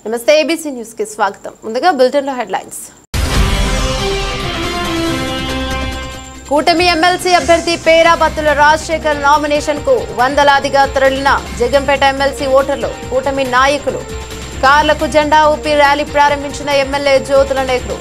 నమస్తే ABC news కి స్వాగతం. ముందుగా బులెటిన్ లో హెడ్లైన్స్. కూటమి ఎమ్మెల్సీ అభ్యర్థి పేరాబత్తుల రాజశేఖర్ నామినేషన్ కు వందలాదిగా తరలిన జగంపేట ఎమ్మెల్సీ ఓటర్లు, కూటమి నాయకులు. కార్లకు జెండా ఊపి ర్యాలీ ప్రారంభించిన ఎమ్మెల్యే జ్యోతుల నెహ్రూ.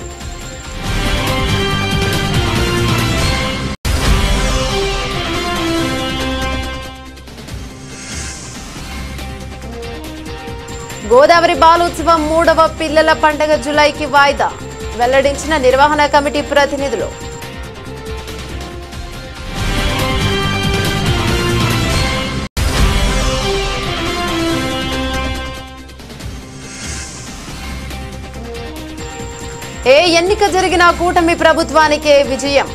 గోదావరి బాలోత్సవం 3వ పిల్లల పండుగ జూలైకి వాయిదా వెల్లడించిన నిర్వహణ కమిటీ ప్రతినిధులు. ఏ ఎన్నిక జరిగినా కూటమి ప్రభుత్వానికే విజయం.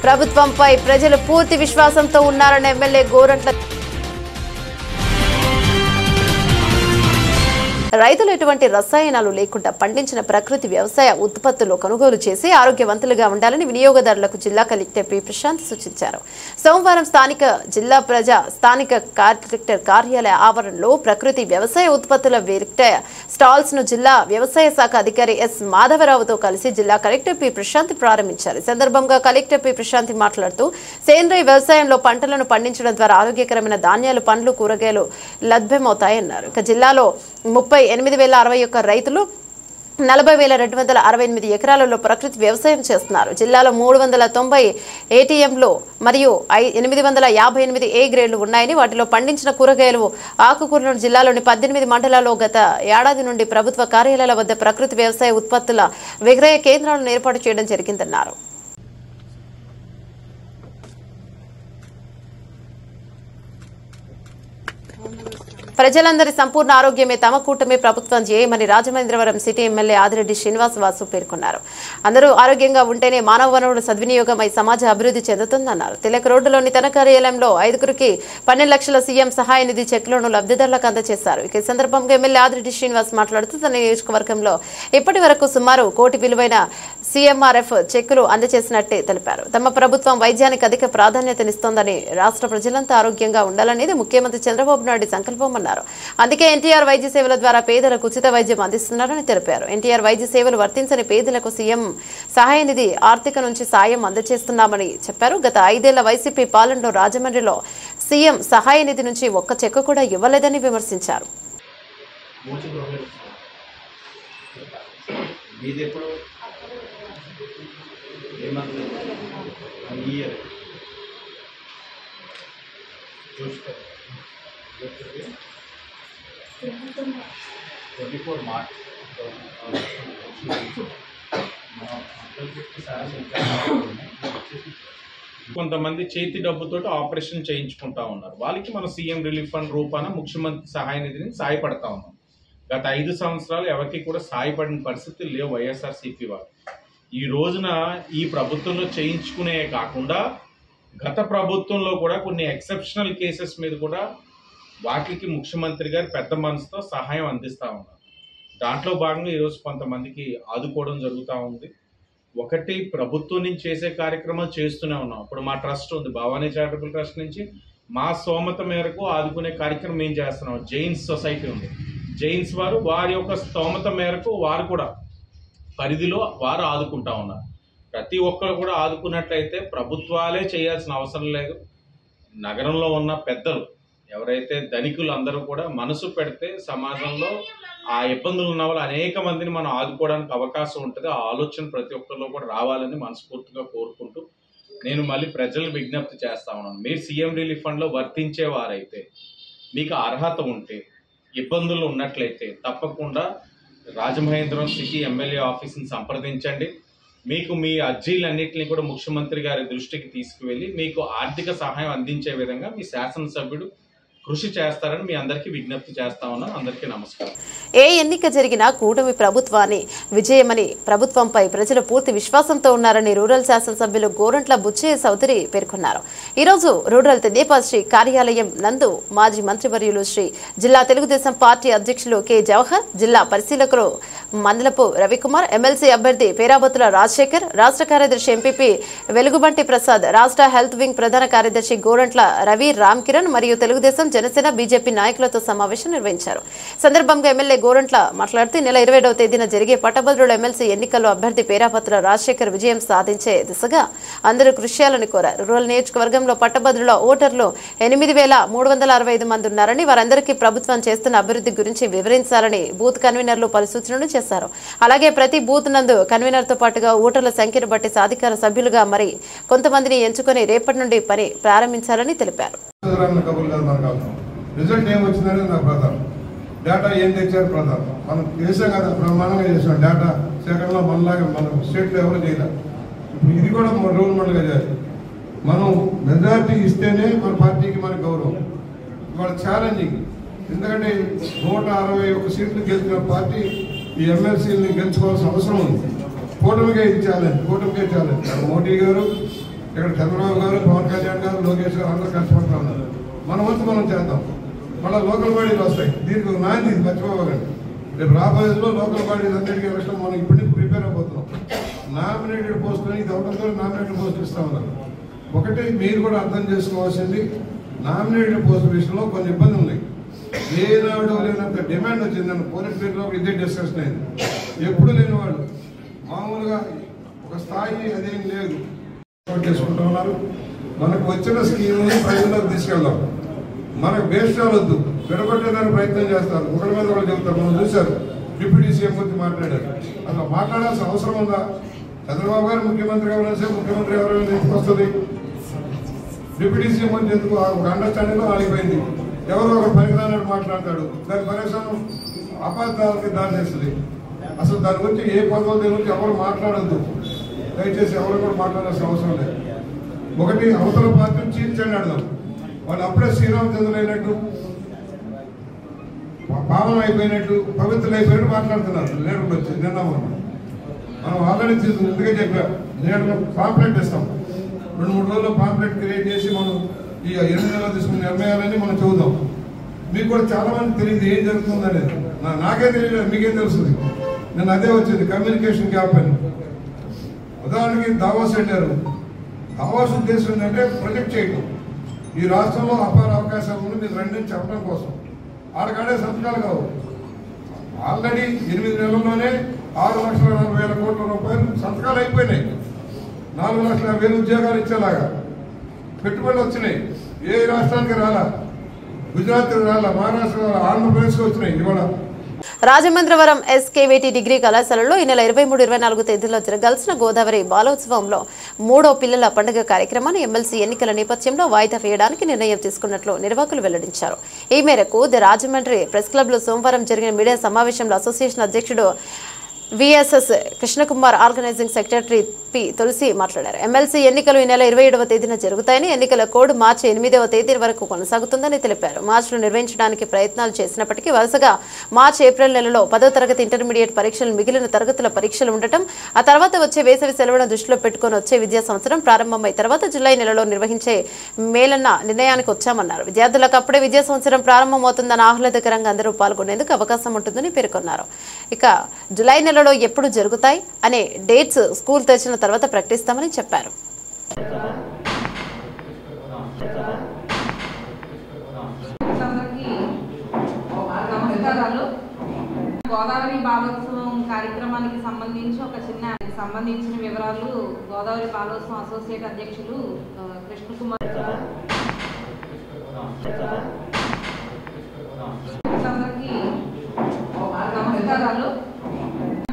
ప్రభుత్వంపై ప్రజలు పూర్తి విశ్వాసంతో ఉన్నారన్న ఎమ్మెల్యే గోరంట్ల. రైతులు ఎటువంటి రసాయనాలు లేకుండా పండించిన ప్రకృతి వ్యవసాయ ఉత్పత్తులు కొనుగోలు చేసి ఆరోగ్యవంతులుగా ఉండాలని వినియోగదారులకు జిల్లా కలెక్టర్ పి ప్రశాంత్ సూచించారు. సోమవారం స్థానిక కలెక్టర్ కార్యాలయ ఆవరణలో ప్రకృతి వ్యవసాయ ఉత్పత్తుల విక్రయ స్టాల్స్ ను జిల్లా వ్యవసాయ శాఖ అధికారి ఎస్ మాధవరావుతో కలిసి జిల్లా కలెక్టర్ పి ప్రశాంత్ ప్రారంభించారు. ఈ సందర్భంగా కలెక్టర్ పి ప్రశాంత్ మాట్లాడుతూ సేంద్రీయ వ్యవసాయంలో పంటలను పండించడం ద్వారా ఆరోగ్యకరమైన ధాన్యాలు, పండ్లు, కూరగాయలు లభ్యమవుతాయన్నారు. ఇక జిల్లాలో 38,061 రైతులు 40,268 ఎకరాలలో ప్రకృతి వ్యవసాయం చేస్తున్నారు. జిల్లాలో 390 ఏటీఎంలు మరియు 858 ఏ గ్రేడ్లు ఉన్నాయని, వాటిలో పండించిన కూరగాయలు, ఆకుకూరలను జిల్లాలోని 18 మండలాల్లో గత ఏడాది నుండి ప్రభుత్వ కార్యాలయాల వద్ద ప్రకృతి వ్యవసాయ ఉత్పత్తుల విక్రయ కేంద్రాలను ఏర్పాటు చేయడం జరిగిందన్నారు. ప్రజలందరి సంపూర్ణ ఆరోగ్యమే తమ కూటమి ప్రభుత్వం చేయమని రాజమహేంద్రవరం సిటీ ఎమ్మెల్యే ఆదిరెడ్డి శ్రీనివాస్ వాసు పేర్కొన్నారు. అందరూ ఆరోగ్యంగా ఉంటేనే మానవ వనరుల సద్వినియోగమై సమాజ అభివృద్ధి చెందుతుందన్నారు. తిలక్ రోడ్డులోని తన కార్యాలయంలో 5గురికి 12 లక్షల సీఎం సహాయ నిధి చెక్లను లబ్ధిదారులకు అందజేశారు. ఈ సందర్భంగా ఎమ్మెల్యే ఆదిరెడ్డి శ్రీనివాస్ మాట్లాడుతూ తన నియోజకవర్గంలో ఇప్పటి వరకు సుమారు 1 కోటి విలువైన సీఎంఆర్ఎఫ్ చెక్కులు అందజేసినట్టే తెలిపారు. తమ ప్రభుత్వం వైద్యానికి అధిక ప్రాధాన్యతనిస్తోందని, రాష్ట్ర ప్రజలంతా ఆరోగ్యంగా ఉండాలనేది ముఖ్యమంత్రి చంద్రబాబు నాయుడు సంకల్పమన్నారు. అందుకే ఎన్టీఆర్ వైద్య సేవల ద్వారా పేదలకు ఉచిత వైద్యం అందిస్తున్నారని తెలిపారు. ఎన్టీఆర్ వైద్య సేవలు వర్తించని పేదలకు సీఎం సహాయ నిధి ఆర్థిక నుంచి సాయం అందజేస్తున్నామని చెప్పారు. గత 5 ఏళ్ల వైసీపీ పాలనలో రాజమండ్రిలో సీఎం సహాయ నిధి నుంచి ఒక్క చెక్కు కూడా ఇవ్వలేదని విమర్శించారు. కొంతమంది చేతి డబ్బుతో ఆపరేషన్ చేయించుకుంటా ఉన్నారు. వాళ్ళకి మనం సీఎం రిలీఫ్ ఫండ్ రూపాన ముఖ్యమంత్రి సహాయ నిధిని సాయపడతా ఉన్నాం. గత 5 సంవత్సరాలు ఎవరికి కూడా సాయపడిన పరిస్థితి లేవు వైఎస్ఆర్సీపీ వారు. ఈ రోజున ఈ ప్రభుత్వంలో చేయించుకునే కాకుండా గత ప్రభుత్వంలో కూడా కొన్ని ఎక్సెప్షనల్ కేసెస్ మీద కూడా వాటికి ముఖ్యమంత్రి గారు పెద్ద మనసుతో సహాయం అందిస్తూ ఉన్నారు. దాంట్లో భాగంగా ఈరోజు కొంతమందికి ఆదుకోవడం జరుగుతూ ఉంది. ఒకటి, ప్రభుత్వం నుంచి చేసే కార్యక్రమాలు చేస్తూనే ఉన్నాం. ఇప్పుడు మా ట్రస్ట్ ఉంది, భవానీ చారిటబుల్ ట్రస్ట్ నుంచి మా స్తోమత మేరకు ఆదుకునే కార్యక్రమం ఏం చేస్తున్నాం. జైన్స్ సొసైటీ ఉంది, జైన్స్ వారు వారి యొక్క స్తోమత మేరకు వారు కూడా పరిధిలో వారు ఆదుకుంటా ఉన్నారు. ప్రతి ఒక్కరు కూడా ఆదుకున్నట్లయితే ప్రభుత్వాలే చేయాల్సిన అవసరం లేదు. నగరంలో ఉన్న పెద్దలు ఎవరైతే ధనికులు అందరూ కూడా మనసు పెడితే సమాజంలో ఆ ఇబ్బందులు ఉన్న వాళ్ళు అనేక మందిని మనం ఆదుకోవడానికి అవకాశం ఉంటుంది. ఆ ఆలోచన ప్రతి ఒక్కరిలో కూడా రావాలని మనస్ఫూర్తిగా కోరుకుంటూ నేను మళ్ళీ ప్రజలకు విజ్ఞప్తి చేస్తా ఉన్నాను. మీరు సీఎం రిలీఫ్ ఫండ్లో వర్తించేవారైతే, మీకు అర్హత ఉంటే, ఇబ్బందులు ఉన్నట్లయితే తప్పకుండా రాజమహేంద్రవరం సిటీ ఎమ్మెల్యే ఆఫీస్ని సంప్రదించండి. మీకు మీ అర్జీలన్నింటినీ కూడా ముఖ్యమంత్రి గారి దృష్టికి తీసుకువెళ్ళి మీకు ఆర్థిక సహాయం అందించే విధంగా మీ శాసనసభ్యుడు కృషి చేస్తారని మీ అందరికీ విజ్ఞప్తి చేస్తా ఉన్నాను. అందరికీ నమస్కారం. ఏ ఎన్నిక జరిగినా కూటమి ప్రభుత్వాన్ని విజయమని, ప్రభుత్వంపై ప్రజలు పూర్తి విశ్వాసంతో ఉన్నారని రూరల్ శాసనసభ్యులు గోరంట్ల బుచ్చయ్య చౌదరి పేర్కొన్నారు. ఈరోజు రూరల్ తెదేపా శ్రీ కార్యాలయం నందు మాజీ మంత్రివర్యులు శ్రీ జిల్లా తెలుగుదేశం పార్టీ అధ్యక్షులు కె జవహర్, జిల్లా పరిశీలకులు మందలపు రవికుమార్, ఎమ్మెల్సీ అభ్యర్థి పేరాబత్తుల రాజశేఖర్, రాష్ట్ర కార్యదర్శి ఎంపీపీ వెలుగుబంటి ప్రసాద్, రాష్ట్ర హెల్త్ వింగ్ ప్రధాన కార్యదర్శి గోరంట్ల రవి రామ్ కిరణ్ మరియు తెలుగుదేశం జనసేన బీజేపీ నాయకులతో సమావేశం నిర్వహించారు. సందర్భంగా ఎమ్మెల్యే గోరంట్ల మాట్లాడుతూ నెల 27వ తేదీన జరిగే పట్టభద్రుల ఎమ్మెల్సీ ఎన్నికల్లో అభ్యర్థి పేరాపత్ర రాజశేఖర్ విజయం సాధించే దిశగా అందరూ కృషి చేయాలని కోరారు. రూరల్ నియోజకవర్గంలో పట్టభద్రుల ఓటర్లు 8,365 మంది ఉన్నారని, వారందరికీ ప్రభుత్వం చేస్తున్న అభివృద్ధి గురించి వివరించాలని బూత్ కన్వీనర్లు పలు సూచనలు చేశారు. అలాగే ప్రతి బూత్ నందు కన్వీనర్తో పాటుగా ఓటర్ల సంఖ్యను బట్టి సాధికార సభ్యులుగా మరి కొంతమందిని ఎంచుకొని రేపటి నుండి పని ప్రారంభించాలని తెలిపారు. రిజల్ట్ ఏమొచ్చిందనేది నాకు ప్రధానం. డేటా ఏం తెచ్చారు ప్రధానం. మనం చేసాం కదా, బ్రహ్మాండంగా చేసాం. డేటా సేకరణలో మనలాగా మనం స్టేట్లో ఎవరు చేయలేదు. ఇప్పుడు ఇది కూడా మన రోల్ మోడల్గా చేయాలి. మనం మెజారిటీ ఇస్తేనే మన పార్టీకి మనకి గౌరవం. ఇవాళ ఛాలెంజింగ్. ఎందుకంటే 161 సీట్లు గెలిచిన పార్టీ ఈ ఎమ్మెల్సీని గెలుచుకోవాల్సిన అవసరం ఉంది. కూటమిగా ఇది ఛాలెంజ్, కూటమికే ఛాలెంజ్. మోడీ గారు, ఇక్కడ చంద్రబాబు గారు, పవన్ కళ్యాణ్ గారు, లోకేష్ గారు అందరూ కష్టపడుతూ ఉన్నారు. మన వంతు మనం చేద్దాం. మళ్ళీ లోకల్ బాడీలు వస్తాయి. దీనికి నాంది ఇది మర్చిపోవాలండి. రేపు రాబోయేలో లోకల్ బాడీలు అందరికీ విషయం మనం ఇప్పటికి ప్రిపేర్ అయిపోతున్నాం. నామినేటెడ్ పోస్టులని ఇది అవడంతో నామినేటెడ్ పోస్టులు ఇస్తా ఉన్నారు. ఒకటి మీరు కూడా అర్థం చేసుకోవాల్సింది, నామినేటెడ్ పోస్టుల విషయంలో కొన్ని ఇబ్బందులు ఉన్నాయి. ఏనాడు లేనంత డిమాండ్ వచ్చిందని పోలీస్ బ్యూరోలో ఇదే డిస్కషన్ అయింది. ఎప్పుడు లేని వాళ్ళు మామూలుగా ఒక స్థాయి అదేం లేదు చేసుకుంటూ ఉన్నారు. మనకు వచ్చిన స్కీమ్ని ప్రజల్లోకి తీసుకెళ్దాం. మనకు వేషాలు వద్దు, విడగొట్టేదానికి ప్రయత్నం చేస్తారు. ఒకరి మీద ఒకరు చెబుతారు. మనం చూశారు, డిప్యూటీ సీఎం గురించి మాట్లాడారు. అసలు మాట్లాడాల్సిన అవసరం ఉందా? చంద్రబాబు గారు ముఖ్యమంత్రి ఎవరైనా ముఖ్యమంత్రి ఎవరైనా ఎందుకు వస్తుంది? డిప్యూటీ సీఎం గురించి ఎందుకు? ఒక అండర్స్టాండింగ్లో ఆగిపోయింది. ఎవరో ఒక పనికిరానట్టు మాట్లాడతాడు. దాని పరిశ్రమ అపార్థాలకి దారి చేస్తుంది. అసలు దాని గురించి ఏ పదవుల గురించి ఎవరు మాట్లాడద్దు. దయచేసి ఎవరు కూడా మాట్లాడాల్సిన అవసరం లేదు. ఒకటి అవతల పార్టీని చీల్చండి అడదాం. వాళ్ళు అప్పుడే శ్రీరామచంద్రులు అయినట్టు, పాలన అయిపోయినట్టు, పవిత్రులు అయిపోయినట్టు మాట్లాడుతున్నారు. లీడర్లు వచ్చి నిన్న మనం ఆల్రెడీ ఎందుకే చెప్పా, లీడర్ పాంప్లెట్ ఇస్తాం. 2-3 రోజుల్లో పాంప్లెట్ క్రియేట్ చేసి మనం ఈ 8 నెలలు తీసుకున్న నిర్ణయాలని మనం చూద్దాం. మీకు కూడా చాలా మంది తెలియదు ఏం జరుగుతుంది అనేది. నాకే తెలియలేదు, మీకేం తెలుస్తుంది? నేను అదే వచ్చింది కమ్యూనికేషన్ గ్యాప్ అని. ఉదాహరణకి దావాస్ వెళ్ళారు. దావాస్ ఉద్దేశం ఏంటంటే ప్రొజెక్ట్ చేయడం. ఈ రాష్ట్రంలో అపార అవకాశాలు ఉంది, మీరు రండి చెప్పడం కోసం. ఆడకాడే సంతకాలు కావు. ఆల్రెడీ 8 నెలల్లోనే 6,40,000 కోట్ల రూపాయలు సంతకాలు అయిపోయినాయి. 4,50,000 ఉద్యోగాలు ఇచ్చేలాగా పెట్టుబడులు వచ్చినాయి. ఏ రాష్ట్రానికి రాలా, గుజరాత్ రాలా, మహారాష్ట్ర రాలా, ఆంధ్రప్రదేశ్కి వచ్చినాయి. ఇవాళ రాజమండ్రివరం ఎస్కేవేటి డిగ్రీ కళాశాలలో ఈ నెల 23-24 తేదీల్లో జరగాల్సిన గోదావరి బాలోత్సవంలో 3వ పిల్లల పండుగ కార్యక్రమాన్ని ఎమ్మెల్సీ ఎన్నికల నేపథ్యంలో వాయిదా వేయడానికి నిర్ణయం తీసుకున్నట్లు నిర్వాహకులు వెల్లడించారు. ఈ మేరకు ది రాజమండ్రి ప్రెస్ క్లబ్లో సోమవారం జరిగిన మీడియా సమావేశంలో అసోసియేషన్ అధ్యక్షుడు VSS Krishnakumar, organising secretary P Tulasi మాట్లాడారు. ఎమ్మెల్సీ ఎన్నికలు ఈ నెల 27వ తేదీన జరుగుతాయని, ఎన్నికల కోడ్ మార్చి 8వ తేదీ వరకు కొనసాగుతుందని తెలిపారు. మార్చిలో నిర్వహించడానికి ప్రయత్నాలు చేసినప్పటికీ వరుసగా మార్చి, ఏప్రిల్ నెలలో 10వ తరగతి ఇంటర్మీడియట్ పరీక్షలు, మిగిలిన తరగతుల పరీక్షలు ఉండటం, ఆ తర్వాత వచ్చే వేసవి సెలవులను దృష్టిలో పెట్టుకుని వచ్చే విద్యా సంవత్సరం ప్రారంభమై తర్వాత జులై నెలలో నిర్వహించే మేలన్న నిర్ణయానికి వచ్చామన్నారు. విద్యార్థులకు అప్పుడే విద్యా సంవత్సరం ప్రారంభమవుతుందని ఆహ్లాదకరంగా అందరూ పాల్గొనేందుకు అవకాశం ఉంటుందని పేర్కొన్నారు. ఇక జులై నెలలో ఎప్పుడు జరుగుతాయి అనే డేట్స్ స్కూల్ తెరిచిన తర్వాత ప్రకటిస్తామని చెప్పారు. గోదావరి బాలోత్సవం కార్యక్రమానికి సంబంధించిన వివరాలు గోదావరి బాలోత్సవం అసోసియేట్ అధ్యక్షులు కృష్ణకుమార్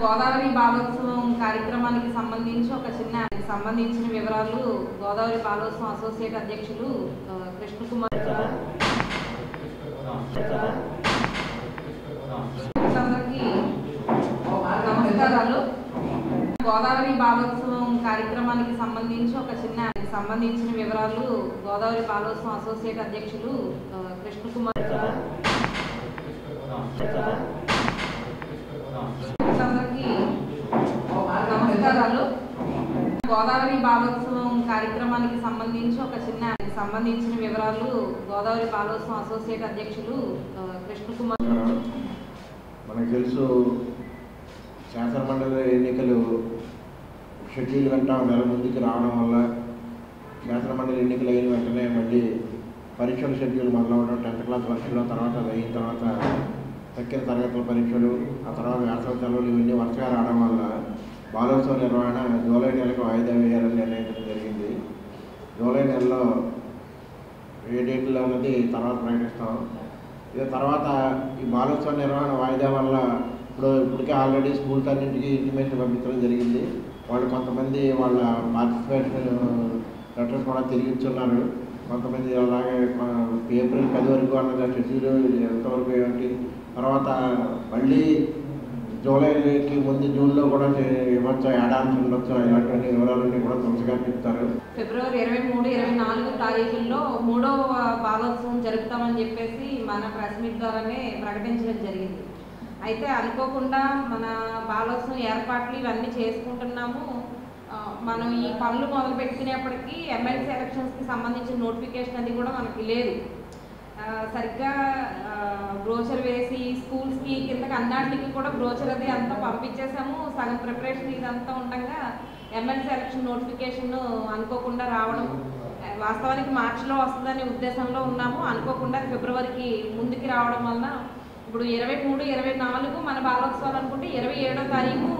గోదావరి బాలోత్సవం కార్యక్రమానికి సంబంధించిన వివరాలు గోదావరి బాలోత్సవం అసోసియేట్ అధ్యక్షులు కృష్ణకుమార్ గోదావరి బాలోత్సవం కార్యక్రమానికి సంబంధించిన వివరాలు గోదావరి బాలోత్సవం అసోసియేట్ అధ్యక్షులు కృష్ణకుమార్ గోదావరి బాలోత్సవం కార్యక్రమానికి సంబంధించిన వివరాలు గోదావరి బాలోత్సవం అసోసియేట్ అధ్యక్షులు కృష్ణకుమార్. మనకు తెలుసు శాసనమండలి ఎన్నికలు షెడ్యూల్ వెంట నెల ముందుకు రావడం వల్ల శాసనమండలి ఎన్నికలు అయిన వెంటనే మళ్ళీ పరీక్షల షెడ్యూల్ మొదలవడం, 10th క్లాస్ పరీక్షలు, తర్వాత అది అయిన తర్వాత తక్కిన తరగతుల పరీక్షలు, ఆ తర్వాత వేసవి సెలవులు ఇవన్నీ వరుసగా రావడం వల్ల బాలోత్సవ నిర్వహణ జూలై నెలకు వాయిదా వేయాలని నిర్ణయించడం జరిగింది. జూలై నెలలో ఏ డేట్లో అన్నది తర్వాత ప్రకటిస్తాం. ఇక తర్వాత ఈ బాలోత్సవ నిర్వహణ వాయిదా వల్ల ఇప్పటికే ఆల్రెడీ స్కూల్స్ అన్నింటికి ఇంటిమేషన్ పంపించడం జరిగింది. వాళ్ళు కొంతమంది వాళ్ళ పార్టిసిపేషన్ లెటర్స్ కూడా తిరిగి ఇచ్చున్నారు. కొంతమంది అలాగే ఏప్రిల్ 10 వరకు అన్నది షెడ్యూల్ ఎంతవరకు ఏంటి, తర్వాత మళ్ళీ జూలైకి ముందు జూన్లో కూడా ఇవ్వచ్చు, యాడాన్స్ ఉండొచ్చు, ఇలాంటి వివరాలన్నీ కూడా తొలసిగా చెప్తారు. ఫిబ్రవరి 23, 24 తారీఖుల్లో 3వ బాలోత్సవం జరుపుతామని చెప్పేసి మన ప్రెస్ మీట్ ద్వారానే ప్రకటించడం జరిగింది. అయితే అనుకోకుండా మన బాలోత్సవం ఏర్పాట్లు ఇవన్నీ చేసుకుంటున్నాము. మనం ఈ పనులు మొదలు పెట్టుకునేప్పటికీ ఎమ్మెల్సీ ఎలక్షన్స్కి సంబంధించిన నోటిఫికేషన్ అది కూడా మనకి లేదు. సరిగ్గా బ్రోచర్ వేసి స్కూల్స్కి కిందకి అన్నిటికి కూడా బ్రోచర్ అది అంతా పంపించేసాము. సగం ప్రిపరేషన్ ఇదంతా ఉండగా ఎమ్మెల్సీ ఎలక్షన్ నోటిఫికేషన్ అనుకోకుండా రావడం, వాస్తవానికి మార్చిలో వస్తుందనే ఉద్దేశంలో ఉన్నాము. అనుకోకుండా ఫిబ్రవరికి ముందుకి రావడం వలన ఇప్పుడు 23, 24 మన బాలోత్సవాలు అనుకుంటే 27వ తారీఖు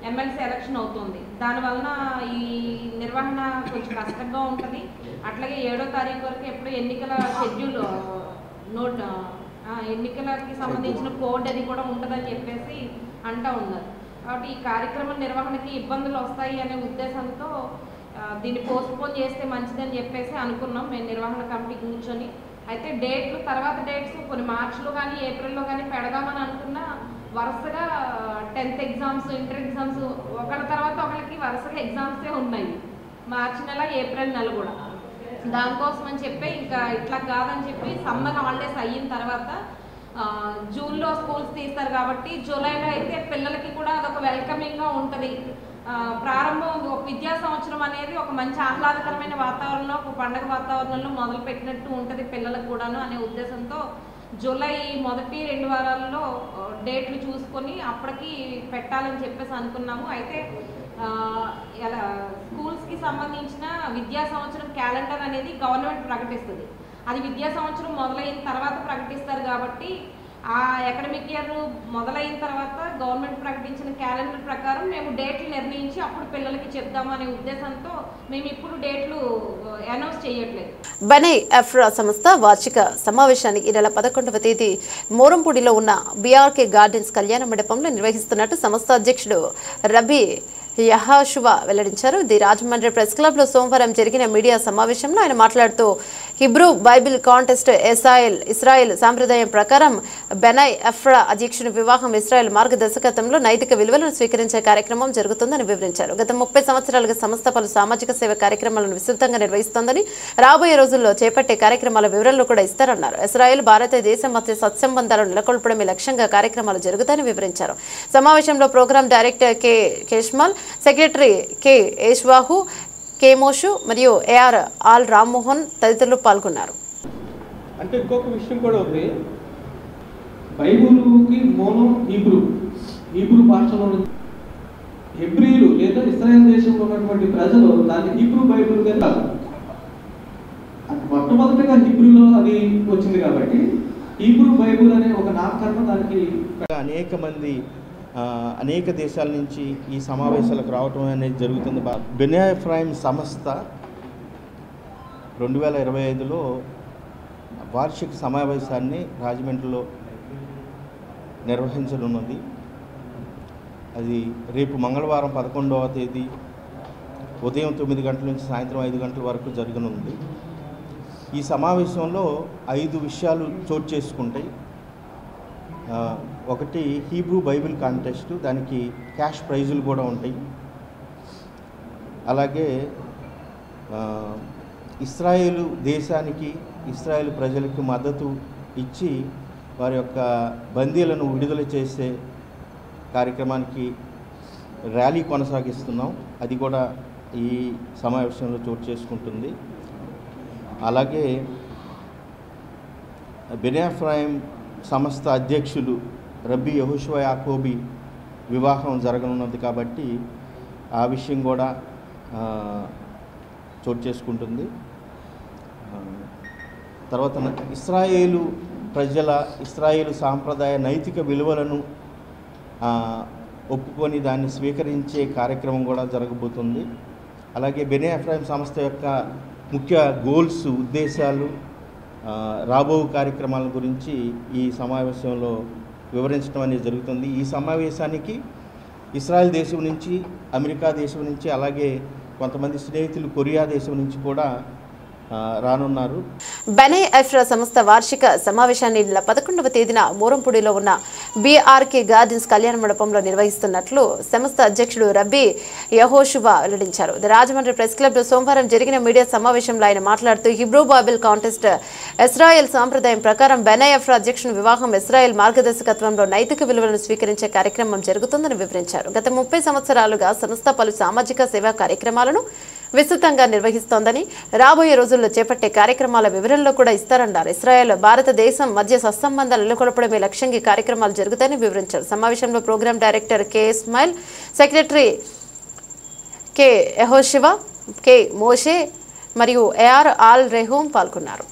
ఎమ్మెల్సీ ఎలక్షన్ అవుతుంది. దానివలన ఈ నిర్వహణ కొంచెం కష్టంగా ఉంటుంది. అట్లాగే 7వ తారీఖు వరకు ఎప్పుడు ఎన్నికల షెడ్యూల్ ఎన్నికలకి సంబంధించిన కోడ్ అది కూడా ఉంటుందని చెప్పేసి అంటూ ఉన్నారు. కాబట్టి ఈ కార్యక్రమం నిర్వహణకి ఇబ్బందులు వస్తాయి అనే ఉద్దేశంతో దీన్ని పోస్ట్పోన్ చేస్తే మంచిదని చెప్పేసి అనుకున్నాం మేము నిర్వహణ కమిటీ కూర్చొని. అయితే డేట్లు తర్వాత డేట్స్ కొన్ని మార్చిలో కానీ ఏప్రిల్లో కానీ పెడదామని అనుకున్నా వరుసగా 10th ఎగ్జామ్స్, ఇంటర్ ఎగ్జామ్స్ ఒకళ్ళ తర్వాత ఒకరికి వరుసగా ఎగ్జామ్సే ఉన్నాయి. మార్చి నెల, ఏప్రిల్ నెల కూడా. దానికోసం అని చెప్పి ఇంకా ఇట్లా కాదని చెప్పి సమ్మర్ హాలిడేస్ అయిన తర్వాత జూన్లో స్కూల్స్ తీస్తారు కాబట్టి జూలైలో అయితే పిల్లలకి కూడా అదొక వెల్కమింగ్గా ఉంటుంది. ప్రారంభం విద్యా సంవత్సరం అనేది ఒక మంచి ఆహ్లాదకరమైన వాతావరణంలో, ఒక పండగ వాతావరణంలో మొదలు పెట్టినట్టు ఉంటుంది పిల్లలకు కూడాను అనే ఉద్దేశంతో జూలై మొదటి 2 వారాల్లో డేట్లు చూసుకొని అప్పటికి పెట్టాలని చెప్పేసి అనుకున్నాము. అయితే స్కూల్స్కి సంబంధించిన విద్యా సంవత్సరం క్యాలెండర్ అనేది గవర్నమెంట్ ప్రకటిస్తుంది. అది విద్యా సంవత్సరం మొదలైన తర్వాత ప్రకటిస్తారు కాబట్టి ఆ అకాడమిక్ ఇయర్ మొదలైన తర్వాత గవర్నమెంట్ ప్రకటించిన క్యాలెండర్ ప్రకారం మేము డేట్లు నిర్ణయించి అప్పుడు పిల్లలకి చెప్దామనే ఉద్దేశంతో మేము ఇప్పుడు డేట్లు అనౌన్స్ చేయట్లేదు. బెనై ఎఫ్రా సంస్థ వార్షిక సమావేశానికి ఈ నెల 11వ తేదీ మోరంపూడిలో ఉన్న బీఆర్కే గార్డెన్స్ కళ్యాణ మండపంలో నిర్వహిస్తున్నట్టు సంస్థ అధ్యక్షుడు రబీ యహాషువా వెల్లడించారు. ది రాజమండ్రి ప్రెస్ క్లబ్లో సోమవారం జరిగిన మీడియా సమావేశంలో ఆయన మాట్లాడుతూ హిబ్రూ బైబిల్ కాంటెస్ట్ ఇస్రాయెల్ సాంప్రదాయం ప్రకారం బెనై ఎఫ్రా అధ్యక్షుని వివాహం ఇస్రాయెల్ మార్గదర్శకత్వంలో నైతిక విలువలను స్వీకరించే కార్యక్రమం జరుగుతుందని వివరించారు. గత 30 సంవత్సరాలుగా సంస్థ పలు సామాజిక సేవ కార్యక్రమాలను విస్తృతంగా నిర్వహిస్తోందని, రాబోయే రోజుల్లో చేపట్టే కార్యక్రమాల వివరాలు కూడా ఇస్తారన్నారు. ఇస్రాయెల్ భారతదేశం మధ్య సత్సంబంధాలు నెలకొల్పడమే లక్ష్యంగా కార్యక్రమాలు జరుగుతాయని వివరించారు. సమావేశంలో ప్రోగ్రాం డైరెక్టర్ కె కేష్మాల్, సెక్రటరీ కె ఏష్వాహు, కేమోషు మరియు ఏఆర్ ఆల్ రామ్మోహన్ తదితరులు పాల్గొన్నారు. అంటే ఇంకొక విషయం కూడా ఉంది. బైబుల్కి మూలం హీబ్రూ భాషలో హెబ్రీలు లేదా ఇశ్రాయేల్ దేశంలో ఉన్నటువంటి ప్రజలు దాన్ని హీబ్రూ బైబుల్గా కాదు, మొట్టమొదటిగా హిబ్రూలో అది వచ్చింది కాబట్టి హీబ్రూ బైబుల్ అనే ఒక నామకరణం దానికి. అనేక మంది అనేక దేశాల నుంచి ఈ సమావేశాలకు రావటం అనేది జరుగుతుంది. బెనై ఎఫ్రాయిం సంస్థ 2025లో వార్షిక సమావేశాన్ని రాజమండ్రిలో నిర్వహించనున్నది. అది రేపు మంగళవారం 11వ తేదీ ఉదయం 9 గంటల నుంచి సాయంత్రం 5 గంటల వరకు జరగనుంది. ఈ సమావేశంలో 5 విషయాలు చోటు చేసుకుంటాయి. ఒకటి హీబ్రూ బైబిల్ కాంటెస్ట్, దానికి క్యాష్ ప్రైజులు కూడా ఉంటాయి. అలాగే ఇస్రాయేలు దేశానికి, ఇస్రాయేల్ ప్రజలకు మద్దతు ఇచ్చి వారి యొక్క బందీలను విడుదల చేసే కార్యక్రమానికి ర్యాలీ కొనసాగిస్తున్నాం. అది కూడా ఈ సమావేశంలో చోటు చేసుకుంటుంది. అలాగే బెనై ఎఫ్రాయిం సంస్థ అధ్యక్షులు రబ్బీ యెహోషువ యాకోబీ వివాహం జరగనున్నది కాబట్టి ఆ విషయం కూడా చోటు చేసుకుంటుంది. తర్వాత ఇస్రాయేలు ప్రజల ఇస్రాయేలు సాంప్రదాయ నైతిక విలువలను ఒప్పుకొని దాన్ని స్వీకరించే కార్యక్రమం కూడా జరగబోతుంది. అలాగే బెనే ఎఫ్రాయిం సంస్థ యొక్క ముఖ్య గోల్స్, ఉద్దేశాలు, రాబో కార్యక్రమాల గురించి ఈ సమావేశంలో వివరించడం అనేది జరుగుతుంది. ఈ సమావేశానికి ఇస్రాయెల్ దేశం నుంచి, అమెరికా దేశం నుంచి, అలాగే కొంతమంది స్నేహితులు కొరియా దేశం నుంచి కూడా రానున్నారు. బెనే ఎఫ్రా సంస్థ వార్షిక సమావేశాన్ని 11వ తేదీన మోరంపూడిలో ఉన్న బీఆర్కే గార్డెన్స్ కళ్యాణ మండపంలో నిర్వహిస్తున్నట్లు సంస్థ అధ్యక్షుడు రబ్బీ యహోషువా వెల్లడించారు. రాజమండ్రి ప్రెస్ క్లబ్లో సోమవారం జరిగిన మీడియా సమావేశంలో ఆయన మాట్లాడుతూ హిబ్రూ బైబిల్ కాంటెస్ట్ ఇస్రాయెల్ సాంప్రదాయం ప్రకారం బెనే ఎఫ్రా అధ్యక్షుని వివాహం ఇస్రాయెల్ మార్గదర్శకత్వంలో నైతిక విలువలను స్వీకరించే కార్యక్రమం జరుగుతుందని వివరించారు. గత 30 సంవత్సరాలుగా సంస్థ పలు సామాజిక సేవా కార్యక్రమాలను విస్తృతంగా నిర్వహిస్తోందని, రాబోయే రోజుల్లో చేపట్టే కార్యక్రమాల వివరంలో కూడా ఇస్తారన్నారు. ఇస్రాయెల్ భారతదేశం మధ్య సత్సంబంధాలు నెలకొల్పడమే లక్ష్యంగా ఈ కార్యక్రమాలు జరుగుతాయని వివరించారు. సమావేశంలో programme director K Ismail, secretary K Yehoshua, K Moshe మరియు ఏఆర్ ఆల్ రెహూమ్ పాల్గొన్నారు.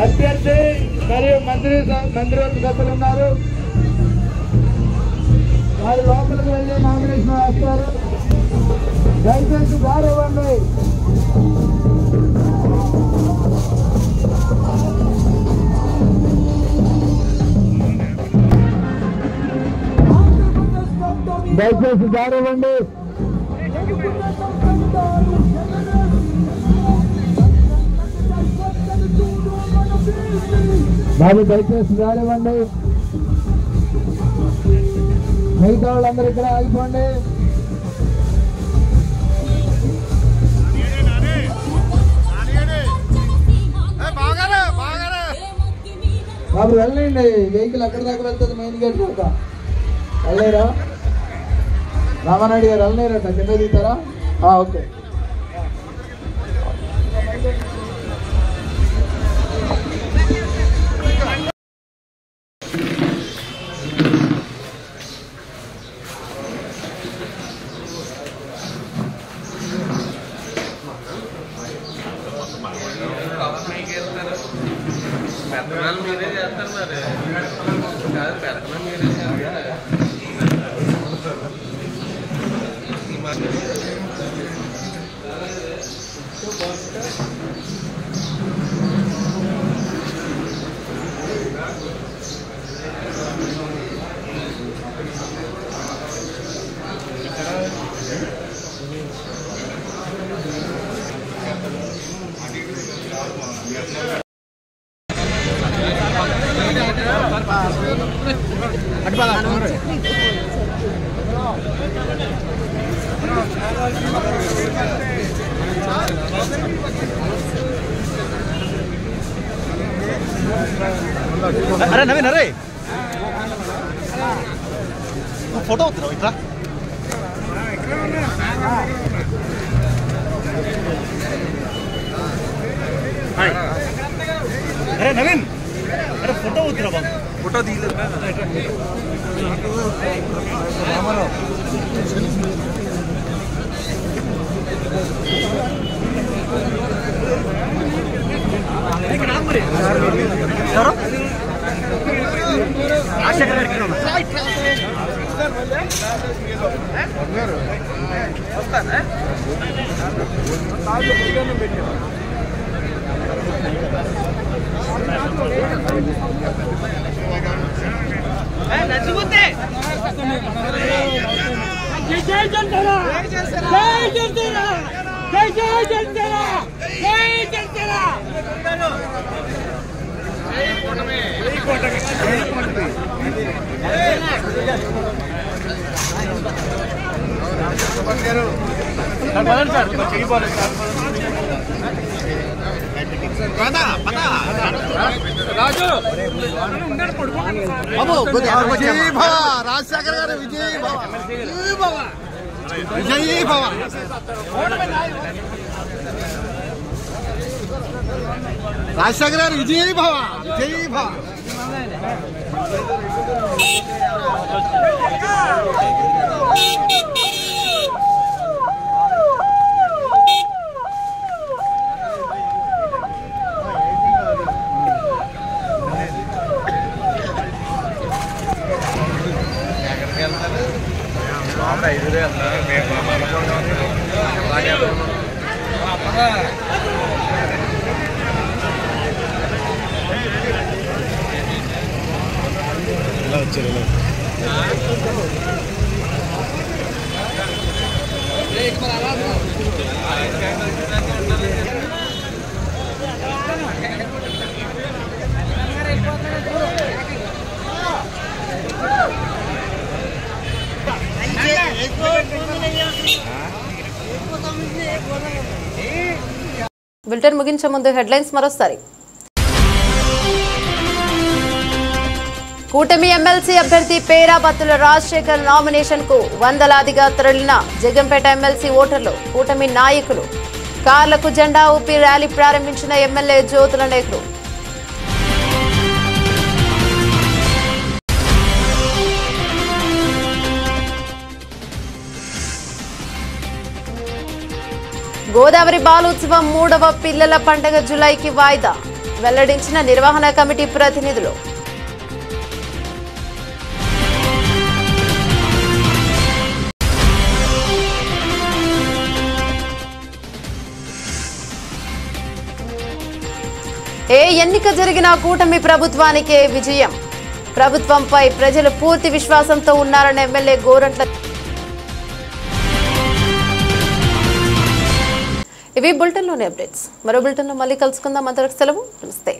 అభ్యర్థి మరియు మంత్రివర్గ సభ్యులు ఉన్నారు. వారి లోపలికి వెళ్ళి నామినేషన్ వేస్తారు. దయచేసి దారి ఇవ్వండి. దయచేసి దారి ఇవ్వండి. బాబు దయచేసి దారి ఇవ్వండి. మిగతా వాళ్ళందరూ ఇక్కడ ఆగిపోండి. బాబు వెళ్ళండి. వెహికల్ అక్కడ దాకా వెళ్తుంది, మెయిన్ గేట్ దాకా. వెళ్ళలేరా? రామానాయుడు గారు వెళ్ళలేరట, కింద దిగుతారా? ఓకే. మీరే చేస్తారు మరి కాదు, పెరకన మీరే చేస్తారు. अरे नवीन अरे फोटो होता है इतना अरे नवीन अरे फोटो होती है फोटो दी जय जनता जय जनता जय जय जनता जय जनता विजयी भव राजशेखर गाరు विजयी भव विजयी भव राजशेखर गाరు विजयी भव विजयी भव బులెటిన్ ముగించే ముందు హెడ్లైన్స్ మరోసారి. కూటమి ఎమ్మెల్సీ అభ్యర్థి పేరాబత్తుల రాజశేఖర్ నామినేషన్ కు వందలాదిగా తరలిన జగంపేట ఎమ్మెల్సీ ఓటర్లు, కూటమి నాయకులు. కార్లకు జెండా ఊపి ర్యాలీ ప్రారంభించిన ఎమ్మెల్యే జ్యోతుల నెహ్రూ. గోదావరి బాలోత్సవం 3వ పిల్లల పండుగ జూలైకి వాయిదా వెల్లడించిన నిర్వహణ కమిటీ ప్రతినిధులు. ఏ ఎన్నిక జరిగినా కూటమి ప్రభుత్వానికే విజయం. ప్రభుత్వంపై ప్రజలు పూర్తి విశ్వాసంతో ఉన్నారన్న ఎమ్మెల్యే గోరంట్ల. ఇవి బులెటిన్లోని అప్డేట్స్. మరో బులెటిన్లో మళ్ళీ కలుసుకుందాం. అంతవరకు సెలవు. నమస్తే.